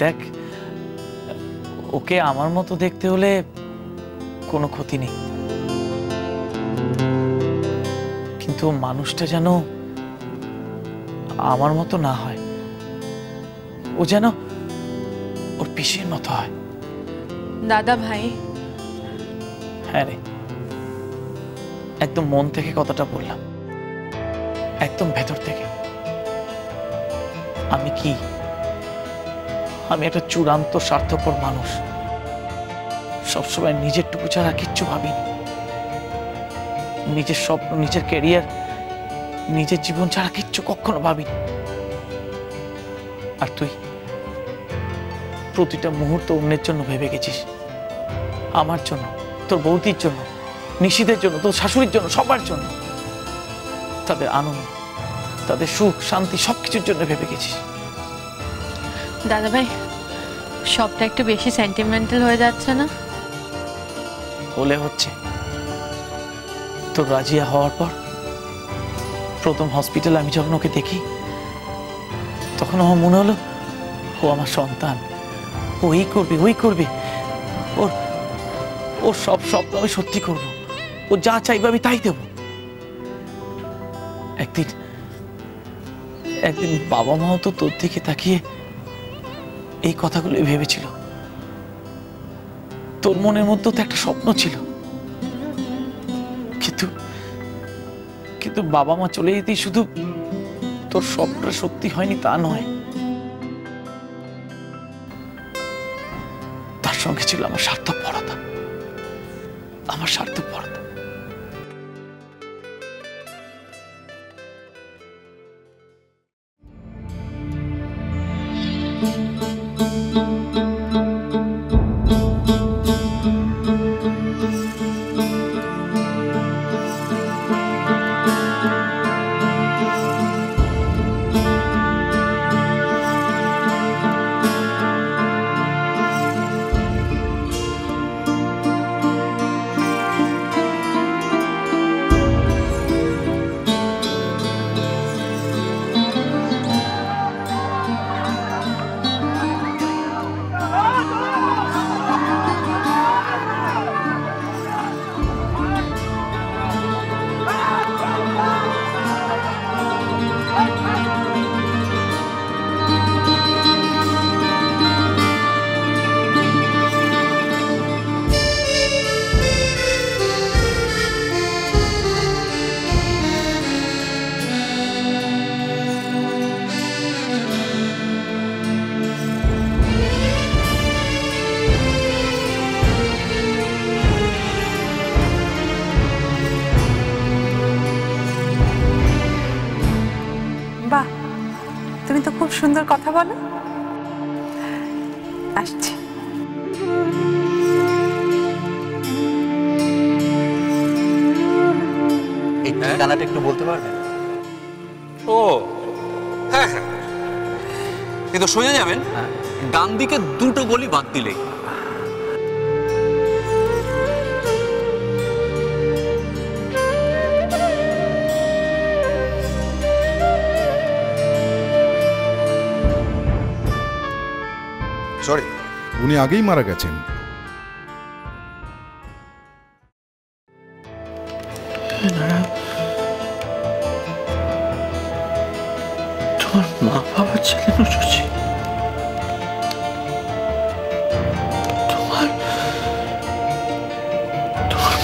দেখ, ওকে আমার মতো দেখতে হলে কোনো ক্ষতি নেই, কিন্তু মানুষটা যেন আমার মতো না হয়, ও যেন ওর পিসির মতো হয়। দাদা ভাই, হ্যাঁ রে, একদম মন থেকে কথাটা বললাম, একদম ভেতর থেকে। আমি কি, আমি একটা চূড়ান্ত স্বার্থপর মানুষ, সবসময় নিজের টুকু ছাড়া কিচ্ছু ভাবিনি। নিজের স্বপ্ন, নিজের ক্যারিয়ার, নিজের জীবন ছাড়া কিচ্ছু কখনো ভাবিনি। আর তুই প্রতিটা মুহূর্ত অন্যের জন্য ভেবে গেছিস, আমার জন্য, তোর বৌদির জন্য, নিশিদের জন্য, তোর শাশুড়ির জন্য, সবার জন্য, তাদের আনন্দ, তাদের সুখ শান্তি সবকিছুর জন্য ভেবে গেছিস। দাদা ভাই, সবটা একটু বেশি সেন্টিমেন্টাল হয়ে যাচ্ছে না? হলে হচ্ছে। তোর রাজিয়া হওয়ার পর প্রথম হসপিটালে আমি যখন ওকে দেখি, তখন আমার মনে হলো ও আমার সন্তান, ও এই করবে, ওই করবে, ওর সব স্বপ্ন আমি সত্যি করব, ও যা চাইবে আমি তাই দেব। একদিন বাবা মাও তো তোর দিকে তাকিয়ে এই কথাগুলো ভেবেছিল। তোর মনের মধ্যে তো একটা স্বপ্ন ছিল, কিন্তু বাবা মা চলে যেতেই শুধু তোর স্বপ্নটা সত্যি হয়নি তা নয়, তার সঙ্গে ছিল আমার স্বার্থপরতা, আমার স্বার্থপরতা। বাহ, তুমি তো খুব সুন্দর কথা বলো। আসছি। এই ঠিকানাটা একটু বলতে পারবেন? ও হ্যাঁ হ্যাঁ, কিন্তু সোজা যাবেন, ডান দিকে দুটো গলি বাদ দিলেই। সরি, উনি আগেই মারা গেছেন। তোমার মা বাবা ছিলেন সুচি, তোমার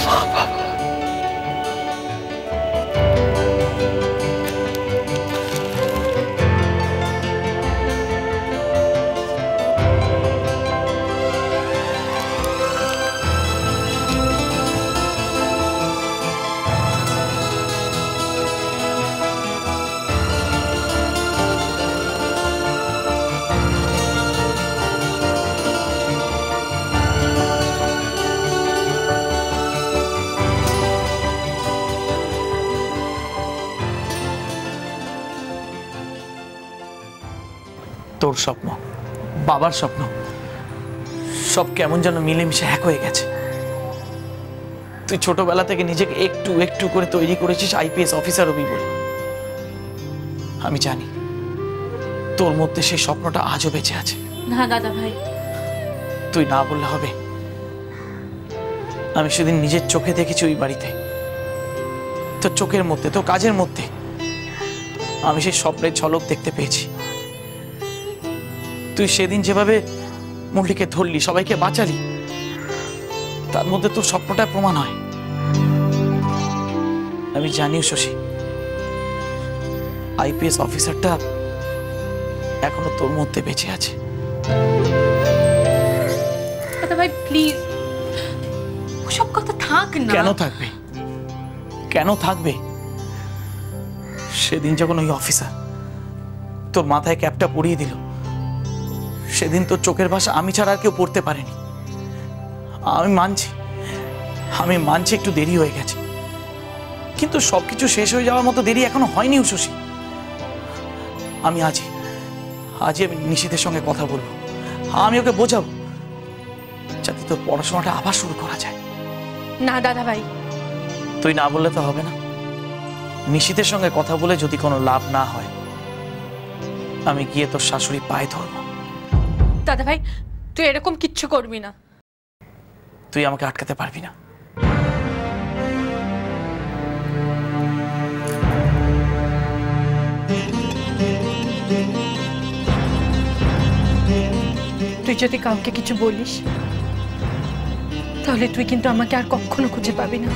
মা বাবা। তোর স্বপ্ন, বাবার স্বপ্ন, সব কেমন যেন মিলেমিশে এক হয়ে গেছে। তুই ছোটবেলা থেকে নিজেকে একটু একটু করে তৈরি করেছিস আইপিএস অফিসার হবি বলে। আমি জানি তোর মধ্যে সেই স্বপ্নটা আজও বেঁচে আছে। না দাদা ভাই, তুই না বললে হবে? আমি সেদিন নিজের চোখে দেখেছি ওই বাড়িতে, তোর চোখের মধ্যে, তোর কাজের মধ্যে আমি সেই স্বপ্নের ঝলক দেখতে পেয়েছি। তুই সেদিন যেভাবে মুরলিকে ধরলি, সবাইকে বাঁচালি, তার মধ্যে তোর স্বপ্নটা প্রমাণ হয়। আমি জানিও শশী, আইপিএস অফিসারটা এখনো তোর মধ্যে বেঁচে আছে। দাদা ভাই প্লিজ, ওসব কথা থাক না। কেন থাকবে? কেন থাকবে? সেদিন যখন ওই অফিসার তোর মাথায় ক্যাপটা পরিয়ে দিল, সেদিন তোর চোখের ভাষা আমি ছাড়া আর কেউ পড়তে পারেনি। আমি মানছি একটু দেরি হয়ে গেছে, কিন্তু সবকিছু শেষ হয়ে যাওয়ার মতো দেরি এখনো হয়নি শশী। আমি আজই আমি নিশিতের সঙ্গে কথা বলবো, আমি ওকে বোঝাবো যাতে তোর পড়াশোনাটা আবার শুরু করা যায়। না দাদা ভাই, তুই না বললে তো হবে না। নিশিতের সঙ্গে কথা বলে যদি কোনো লাভ না হয়, আমি গিয়ে তোর শাশুড়ি পায়ে ধরবো। দাদা ভাই তুই এরকম কিচ্ছু করবি না। তুই আমাকে আটকাতে পারবি না। তুই যদি কাউকে কিছু বলিস, তাহলে তুই কিন্তু আমাকে আর কখনো খুঁজে পাবি না।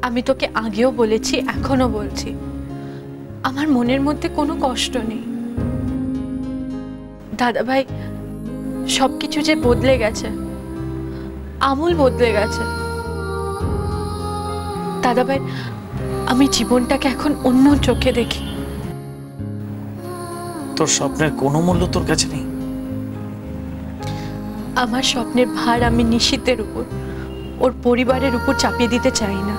আমি তোকে আগেও বলেছি, এখনো বলছি, আমার মনের মধ্যে কোনো কষ্ট নেই। দাদা ভাই সবকিছু যে বদলে গেছে, আমূল বদলে গেছে। দাদা ভাই আমি জীবনটাকে এখন অন্য চোখে দেখি। তোর স্বপ্নের কোনো মূল্য তোর কাছে নেই? আমার স্বপ্নের ভার আমি নিশিতের উপর, ওর পরিবারের উপর চাপিয়ে দিতে চাই না।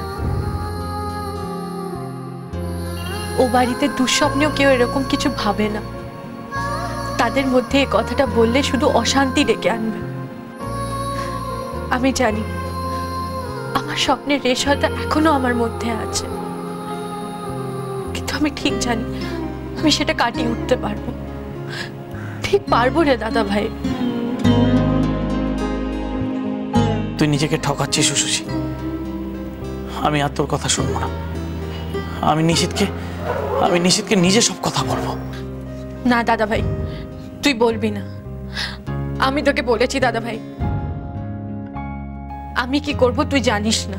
ও বাড়িতে দুঃস্বপ্নেও কেউ এরকম কিছু ভাবে না। তাদের মধ্যে এই কথাটা বললে শুধু অশান্তি ডেকে আনবে। আমি জানি আমার স্বপ্নের রেশ হয়তো এখনো আমার মধ্যে আছে, কিন্তু আমি ঠিক জানি আমি সেটা কাটিয়ে উঠতে পারবো। ঠিক পারবো রে দাদা ভাই। তুই নিজেকে ঠকাচ্ছিস শশী। আমি আর তোর কথা শুনবো না। আমি নিশিতকে নিজে সব কথা বলবো। না দাদা ভাই, তুই বলবি না। আমি তোকে বলেছি দাদা ভাই, আমি কি করব তুই জানিস না।